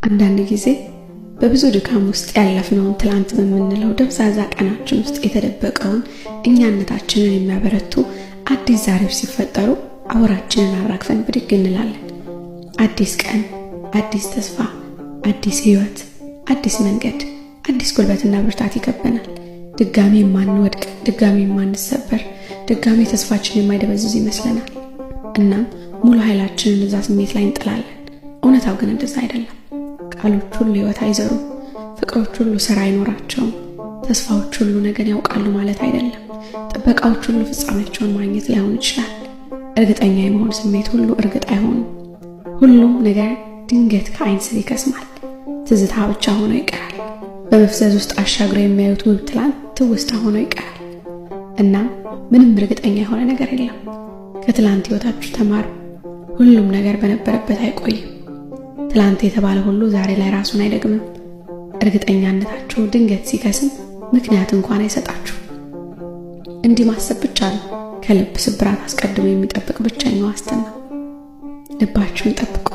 አንዳንድ ጊዜ በብዙ ድካም ውስጥ ያለፍነውን ትላንት በምንለው ደብዛዛ ቀናችን ውስጥ የተደበቀውን እኛነታችንን የሚያበረቱ አዲስ ዛሬዎች ሲፈጠሩ አውራችንን አራግፈን ብድግ እንላለን። አዲስ ቀን፣ አዲስ ተስፋ፣ አዲስ ህይወት፣ አዲስ መንገድ፣ አዲስ ጉልበትና ብርታት ይከበናል። ድጋሚ የማንወድቅ፣ ድጋሚ የማንሰበር፣ ድጋሚ ተስፋችን የማይደበዝዝ ይመስለናል። እናም ሙሉ ኃይላችንን እዛ ስሜት ላይ እንጥላለን። እውነታው ግን እንደዛ አይደለም። ቃሎች ሁሉ ህይወት አይዘሩም። ፍቅሮች ሁሉ ስራ አይኖራቸውም። ተስፋዎች ሁሉ ነገን ያውቃሉ ማለት አይደለም። ጥበቃዎች ሁሉ ፍጻሜያቸውን ማግኘት ላይሆን ይችላል። እርግጠኛ የመሆን ስሜት ሁሉ እርግጥ አይሆንም። ሁሉም ነገር ድንገት ከአይን ስር ይከስማል። ትዝታ ብቻ ሆኖ ይቀራል። በመፍዘዝ ውስጥ አሻግሮ የሚያዩት ውብ ትላንት ትውስታ ሆኖ ይቀራል። እናም ምንም እርግጠኛ የሆነ ነገር የለም። ከትላንት ህይወታችሁ ተማሩ። ሁሉም ነገር በነበረበት አይቆይም። ትላንት የተባለ ሁሉ ዛሬ ላይ ራሱን አይደግምም። እርግጠኛነታችሁ ድንገት ሲከስም ምክንያት እንኳን አይሰጣችሁ። እንዲህ ማሰብ ብቻ ነው ከልብ ስብራት አስቀድሞ የሚጠብቅ ብቸኛው ዋስትና። ልባችሁን ጠብቁ።